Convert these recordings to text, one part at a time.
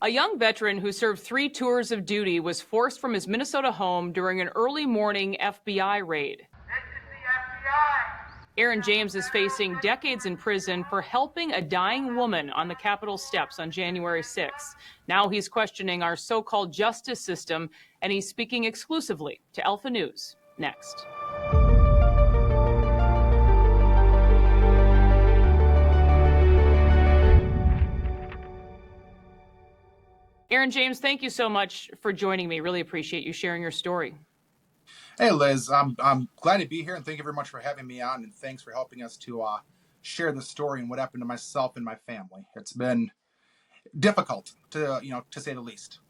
A young veteran who served 3 tours of duty was forced from his Minnesota home during an early morning FBI raid. This is the FBI. Aaron James is facing decades in prison for helping a dying woman on the Capitol steps on January 6th. Now he's questioning our so-called justice system, and he's speaking exclusively to Alpha News. Next. Aaron James, thank you so much for joining me. Really appreciate you sharing your story. Hey, Liz, I'm glad to be here, and thank you very much for having me on, and thanks for helping us to share the story and what happened to myself and my family. It's been difficult to say the least.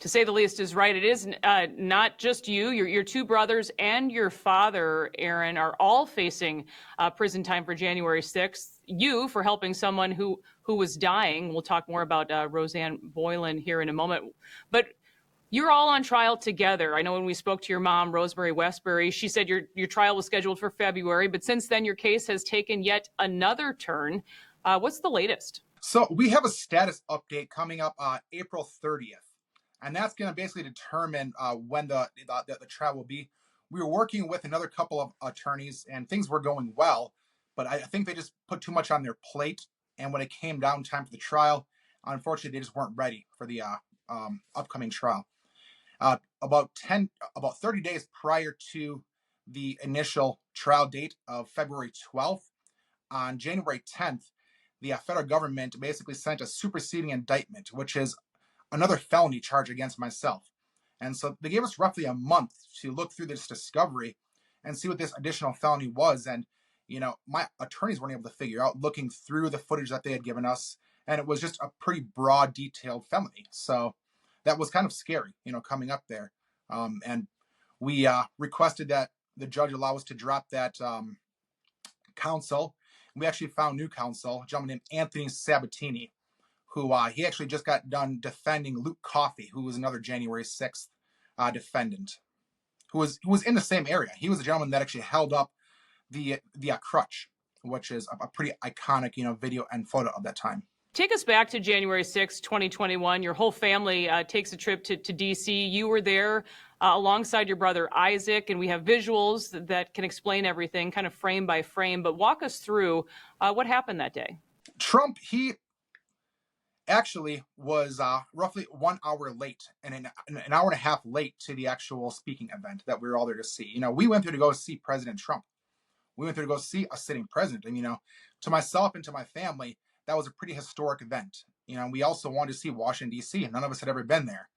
To say the least is right. It is not just you. Your two brothers and your father, Aaron, are all facing prison time for January 6th. You for helping someone who was dying. We'll talk more about Roseanne Boylan here in a moment. But you're all on trial together. I know when we spoke to your mom, Rosemary Westbury, she said your trial was scheduled for February, but since then your case has taken yet another turn. What's the latest? So we have a status update coming up April 30th, and that's going to basically determine when the trial will be. We were working with another couple of attorneys, and things were going well, but I think they just put too much on their plate, and when it came down time for the trial, unfortunately, they just weren't ready for the upcoming trial. About 30 days prior to the initial trial date of February 12th, on January 10th, the federal government basically sent a superseding indictment, which is another felony charge against myself. And so they gave us roughly a month to look through this discovery and see what this additional felony was. And, my attorneys weren't able to figure out, looking through the footage that they had given us. And it was just a pretty broad, detailed felony. So that was kind of scary, coming up there. And we requested that the judge allow us to drop that counsel. We actually found new counsel, a gentleman named Anthony Sabatini, who he actually just got done defending Luke Coffey, who was another January 6th defendant, who was in the same area. He was the gentleman that actually held up the crutch, which is a pretty iconic, video and photo of that time. Take us back to January 6, 2021. Your whole family takes a trip to D.C. You were there alongside your brother Isaac, and we have visuals that can explain everything, kind of frame by frame. But walk us through what happened that day. Trump, he actually was roughly 1 hour late and an hour and a half late to the actual speaking event that we were all there to see. We went there to go see President Trump. We went there to go see a sitting president. And, to myself and to my family, that was a pretty historic event. We also wanted to see Washington, D.C., and none of us had ever been there.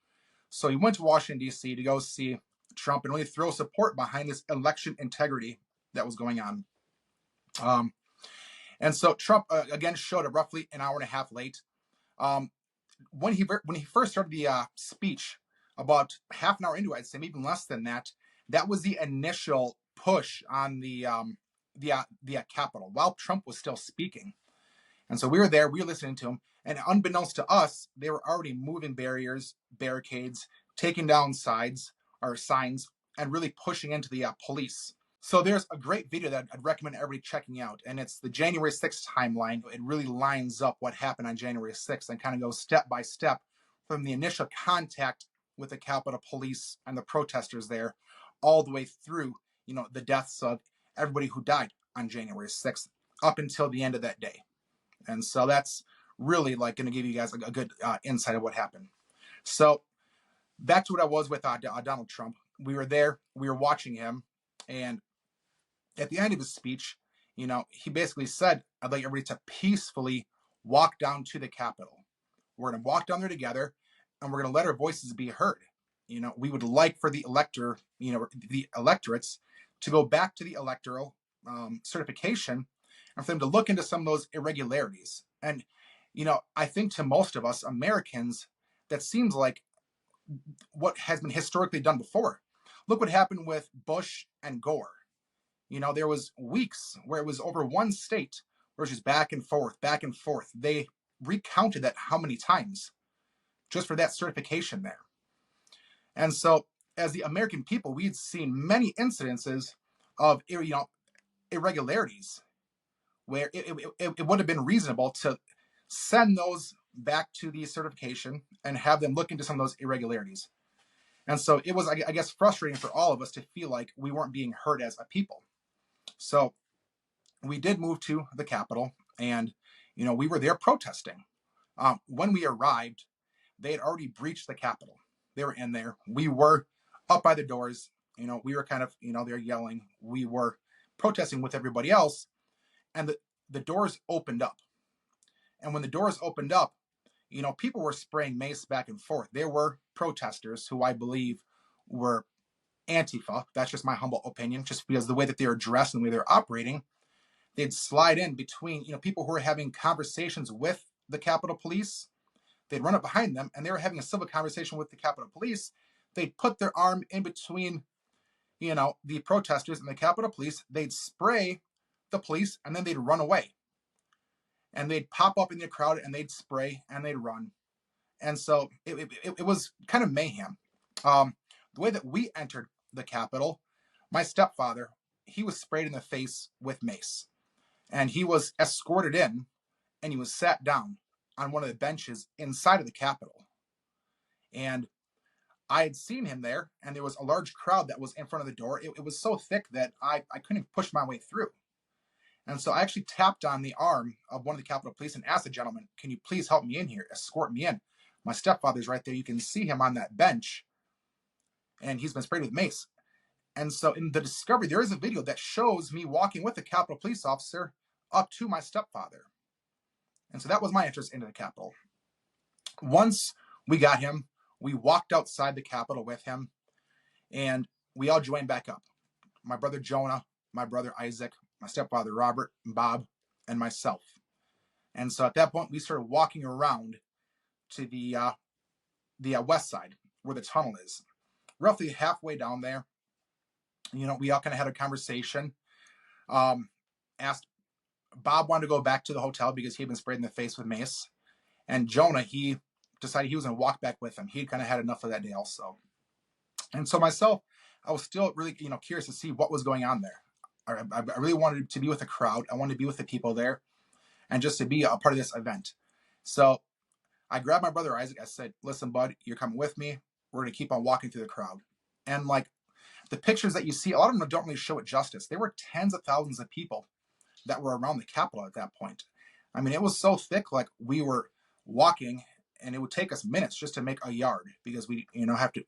So we went to Washington, D.C. to go see Trump and really throw support behind this election integrity that was going on. And so Trump, again, showed up roughly an hour and a half late. When he first started the speech, about half an hour into it, I'd say maybe less than that, that was the initial push on the Capitol while Trump was still speaking. And so we were there, we were listening to him, and unbeknownst to us, they were already moving barricades, taking down signs, and really pushing into the police. So there's a great video that I'd recommend everybody checking out, and it's the January 6th timeline. It really lines up what happened on January 6th and kind of goes step by step from the initial contact with the Capitol Police and the protesters there, all the way through, the deaths of everybody who died on January 6th up until the end of that day. And so that's really going to give you guys a good insight of what happened. So back to what I was with Donald Trump. We were there, we were watching him, and at the end of his speech, he basically said, I'd like everybody to peacefully walk down to the Capitol. We're going to walk down there together, and we're going to let our voices be heard. We would like for the electorates to go back to the electoral certification and for them to look into some of those irregularities. And, I think to most of us Americans, that seems like what has been historically done before. Look what happened with Bush and Gore. There was weeks where it was over one state where it was just back and forth. They recounted that how many times just for that certification there. And so as the American people, we had seen many incidences of, irregularities where it would have been reasonable to send those back to the certification and have them look into some of those irregularities. And so it was, I guess, frustrating for all of us to feel like we weren't being heard as a people. So we did move to the Capitol, and we were there protesting. When we arrived, they had already breached the Capitol. They were in there. We were up by the doors. We were kind of, they're yelling. We were protesting with everybody else, and the doors opened up. And when the doors opened up, people were spraying mace back and forth. There were protesters who I believe were Antifa. That's just my humble opinion, just because the way that they were dressed and the way they're operating, they'd slide in between, people who were having conversations with the Capitol Police. They'd run up behind them, and they were having a civil conversation with the Capitol Police. They'd put their arm in between, the protesters and the Capitol Police. They'd spray the police, and then they'd run away. And they'd pop up in the crowd, and they'd spray, and they'd run. And so it was kind of mayhem. The way that we entered the Capitol, my stepfather, he was sprayed in the face with mace. And he was escorted in, and he was sat down on one of the benches inside of the Capitol. And I had seen him there, and there was a large crowd that was in front of the door. It was so thick that I couldn't push my way through. And so I actually tapped on the arm of one of the Capitol Police and asked the gentleman, can you please help me in here, escort me in? My stepfather's right there. You can see him on that bench, and he's been sprayed with mace. And so in the discovery, there is a video that shows me walking with the Capitol Police officer up to my stepfather. And so that was my interest into the Capitol. Once we got him, we walked outside the Capitol with him, and we all joined back up. My brother Jonah, my brother Isaac, my stepfather Robert, Bob, and myself. And so at that point, we started walking around to the west side where the tunnel is. Roughly halfway down there, we all kind of had a conversation. Asked Bob wanted to go back to the hotel because he had been sprayed in the face with mace. And Jonah, he decided he was going to walk back with him. He kind of had enough of that day also. And so myself, I was still really, curious to see what was going on there. I really wanted to be with the crowd. I wanted to be with the people there and just to be a part of this event. So I grabbed my brother Isaac. I said, listen, bud, you're coming with me. We're going to keep on walking through the crowd. And like the pictures that you see, a lot of them don't really show it justice. There were tens of thousands of people that were around the Capitol at that point. I mean, it was so thick, like we were walking and it would take us minutes just to make a yard because we, have to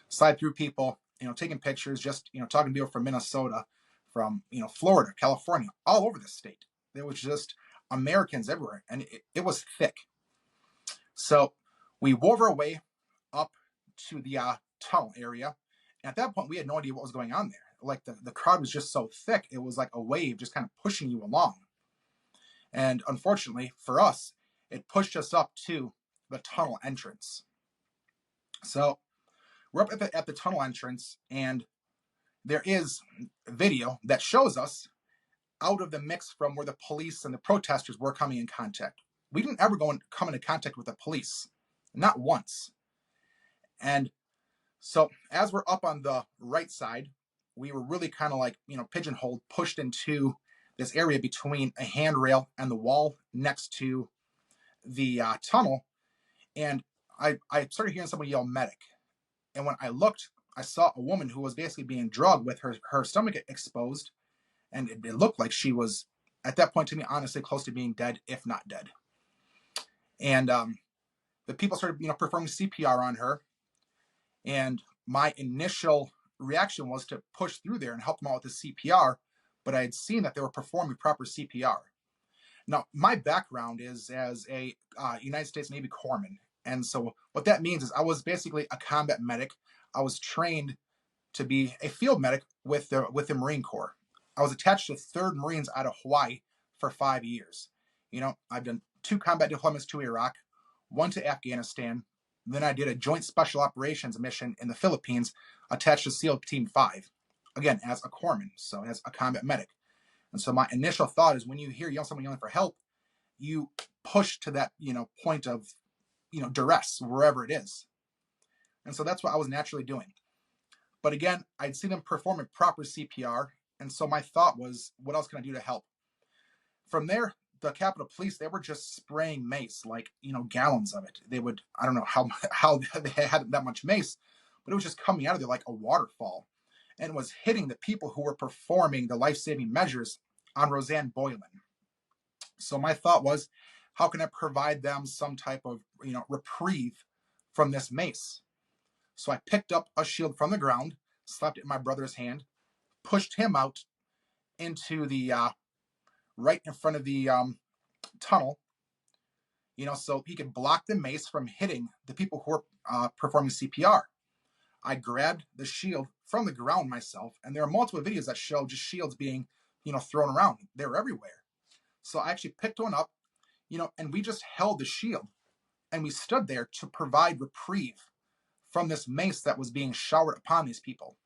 slide through people, taking pictures, just, talking to people from Minnesota, from, Florida, California, all over the state. There was just Americans everywhere, and it was thick. So we wove our way up to the tunnel area. And at that point, we had no idea what was going on there. Like the crowd was just so thick. It was like a wave just kind of pushing you along. And unfortunately for us, it pushed us up to the tunnel entrance. So we're up at the tunnel entrance, and there is video that shows us out of the mix from where the police and the protesters were coming in contact. We didn't ever come into contact with the police, not once. And so as we're up on the right side, we were really kind of like, pigeonholed, pushed into this area between a handrail and the wall next to the tunnel. And I started hearing someone yell medic. And when I looked, I saw a woman who was basically being drugged with her stomach exposed. And it looked like she was, at that point to me, honestly, close to being dead, if not dead. And the people started, performing CPR on her. And my initial reaction was to push through there and help them out with the CPR. But I had seen that they were performing proper CPR. Now, my background is as a United States Navy corpsman. And so what that means is I was basically a combat medic. I was trained to be a field medic with the Marine Corps. I was attached to 3rd Marines out of Hawaii for 5 years. I've done 2 combat deployments to Iraq, 1 to Afghanistan. Then I did a joint special operations mission in the Philippines attached to SEAL Team 5. Again, as a corpsman, so as a combat medic. And so my initial thought is when you hear someone yelling for help, you push to that, point of, duress, wherever it is. And so that's what I was naturally doing. But again, I'd seen them performing proper CPR. And so my thought was, what else can I do to help? From there, the Capitol Police, they were just spraying mace, like, gallons of it. They would, I don't know how they had that much mace, but it was just coming out of there like a waterfall, and was hitting the people who were performing the life-saving measures on Rosanne Boylan. So my thought was, how can I provide them some type of, reprieve from this mace? So I picked up a shield from the ground, slapped it in my brother's hand, pushed him out into the right in front of the tunnel, so he could block the mace from hitting the people who were performing CPR. I grabbed the shield from the ground myself, and there are multiple videos that show just shields being, thrown around. They were everywhere. So I actually picked one up, and we just held the shield, and we stood there to provide reprieve from this mace that was being showered upon these people.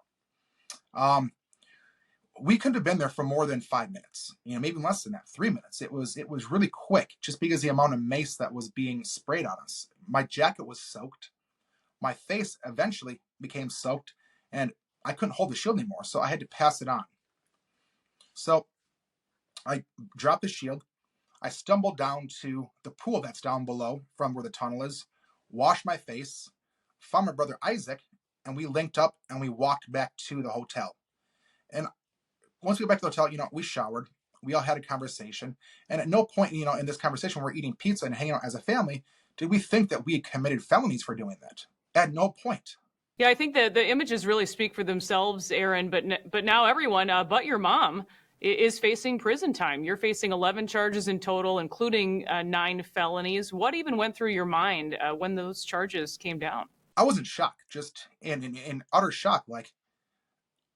We couldn't have been there for more than 5 minutes, maybe less than that, 3 minutes. It was really quick, just because the amount of mace that was being sprayed on us. My jacket was soaked. My face eventually became soaked, and I couldn't hold the shield anymore, so I had to pass it on. So I dropped the shield. I stumbled down to the pool that's down below from where the tunnel is, washed my face, found my brother Isaac, and we linked up and we walked back to the hotel. And once we got back to the hotel, we showered. We all had a conversation. And at no point, in this conversation, we're eating pizza and hanging out as a family, did we think that we had committed felonies for doing that. At no point. Yeah, I think the images really speak for themselves, Aaron. But now everyone, but your mom, is facing prison time. You're facing 11 charges in total, including 9 felonies. What even went through your mind when those charges came down? I was in shock, just in utter shock. Like,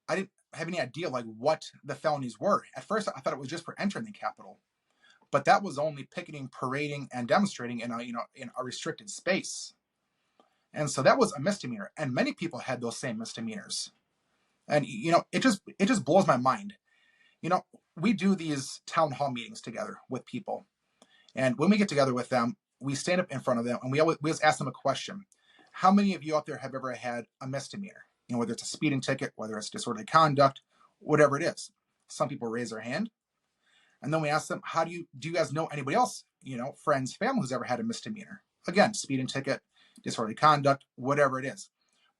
I didn't have any idea like what the felonies were. At first, I thought it was just for entering the Capitol, but that was only picketing, parading, and demonstrating in a restricted space. And so that was a misdemeanor, and many people had those same misdemeanors. And it just blows my mind. We do these town hall meetings together with people, and when we get together with them, we stand up in front of them and we always ask them a question: how many of you out there have ever had a misdemeanor? Whether it's a speeding ticket, whether it's disorderly conduct, whatever it is. Some people raise their hand, and then we ask them, do you guys know anybody else, friends, family, who's ever had a misdemeanor? Again, speeding ticket, disorderly conduct, whatever it is.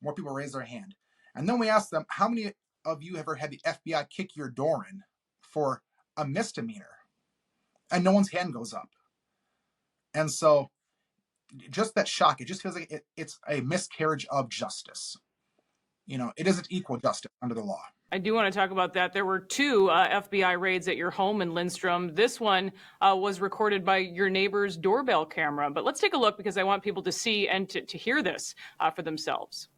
More people raise their hand. And then we ask them, how many of you have ever had the FBI kick your door in for a misdemeanor? And no one's hand goes up. And so just that shock, it just feels like it's a miscarriage of justice. It isn't equal justice under the law. I do want to talk about that. There were 2 FBI raids at your home in Lindstrom. This one was recorded by your neighbor's doorbell camera. But let's take a look, because I want people to see and to hear this for themselves.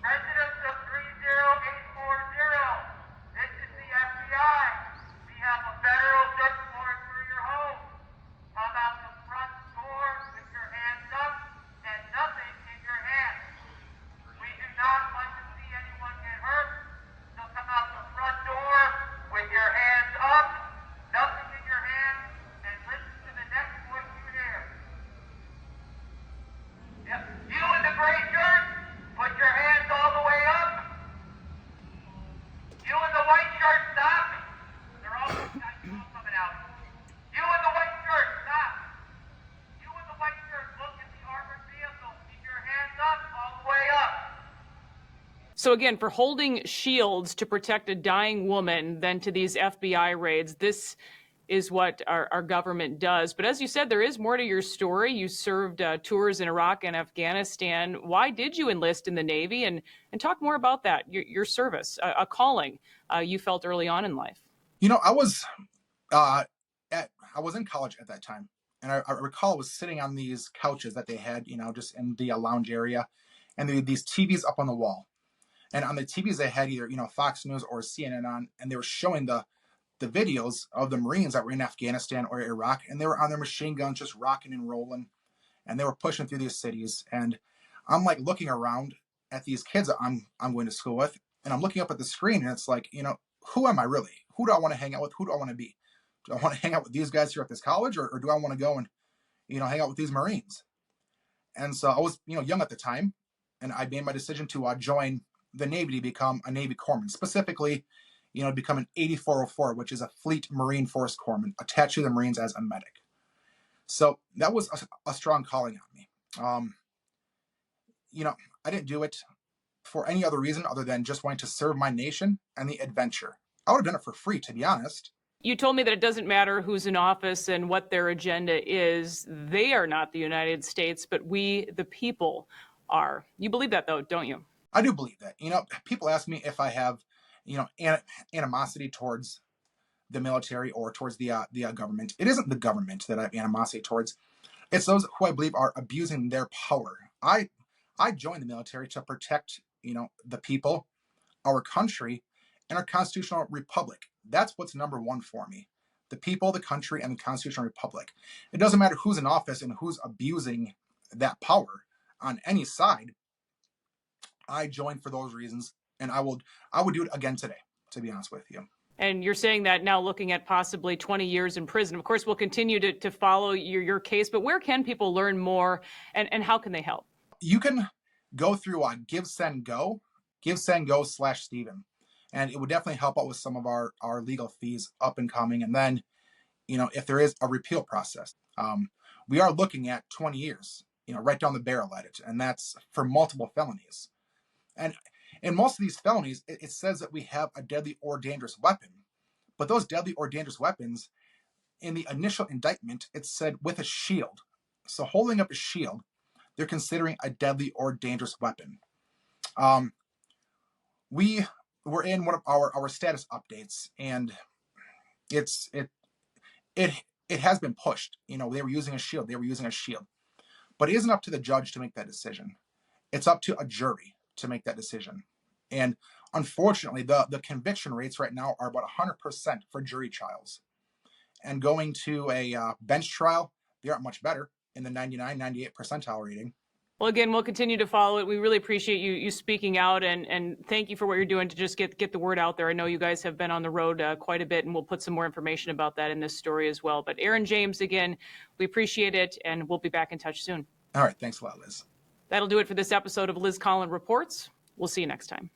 Residents of 30840, this is the FBI. We have a federal search warrant for your home. Come out the front door with your hands up and nothing in your hands. We do not want to see anyone get hurt, so come out the front door with your hands up, nothing in your hands, and listen to the next voice you hear. Yep. You in the gray shirt, put your hands all the way up. You in the white shirt, stop. They're all coming out. You in the white shirt, stop. You in the white shirt, look at the armored vehicle. Keep your hands up, all the way up. So again, for holding shields to protect a dying woman, then to these FBI raids, this is what our government does. But as you said, there is more to your story. You served tours in Iraq and Afghanistan. Why did you enlist in the Navy? And talk more about that, your service, a calling you felt early on in life. I was I was in college at that time, and I recall I was sitting on these couches that they had, just in the lounge area, and there were these TVs up on the wall. And on the TVs, they had either, Fox News or CNN on, and they were showing the videos of the Marines that were in Afghanistan or Iraq, and they were on their machine guns just rocking and rolling, and they were pushing through these cities. And I'm like looking around at these kids that I'm going to school with, and I'm looking up at the screen, and it's like, who am I really? Who do I want to hang out with? Who do I want to be? Do I want to hang out with these guys here at this college, or do I want to go and, hang out with these Marines? And so I was, young at the time, and I made my decision to join the Navy to become a Navy corpsman, specifically, become an 8404, which is a Fleet Marine Force corpsman attached to the Marines as a medic. So that was a strong calling on me. I didn't do it for any other reason other than just wanting to serve my nation and the adventure. I would have done it for free, to be honest. You told me that it doesn't matter who's in office and what their agenda is. They are not the United States, but we, the people, are. You believe that, though, don't you? I do believe that. People ask me if I have, animosity towards the military or towards the government. It isn't the government that I have animosity towards. It's those who I believe are abusing their power. I joined the military to protect, the people, our country, and our constitutional republic. That's what's number one for me. The people, the country, and the constitutional republic. It doesn't matter who's in office and who's abusing that power on any side. I joined for those reasons, and I would do it again today, to be honest with you. And you're saying that now looking at possibly 20 years in prison. Of course, we'll continue to follow your case, but where can people learn more, and how can they help? You can go through GiveSendGo, GiveSendGo/Stephen. And it would definitely help out with some of our legal fees up and coming. And then, if there is a repeal process, we are looking at 20 years, right down the barrel at it. And that's for multiple felonies. And in most of these felonies, it says that we have a deadly or dangerous weapon. But those deadly or dangerous weapons, in the initial indictment, it said with a shield. So holding up a shield, they're considering a deadly or dangerous weapon. We're in one of our status updates, and it has been pushed. They were using a shield. But it isn't up to the judge to make that decision. It's up to a jury to make that decision. And unfortunately, the conviction rates right now are about 100% for jury trials. And going to a bench trial, they aren't much better in the 99, 98 percentile rating. Well, again, we'll continue to follow it. We really appreciate you speaking out, and thank you for what you're doing to just get the word out there. I know you guys have been on the road quite a bit, and we'll put some more information about that in this story as well. But Aaron James, again, we appreciate it, and we'll be back in touch soon. All right. Thanks a lot, Liz. That'll do it for this episode of Liz Collin Reports. We'll see you next time.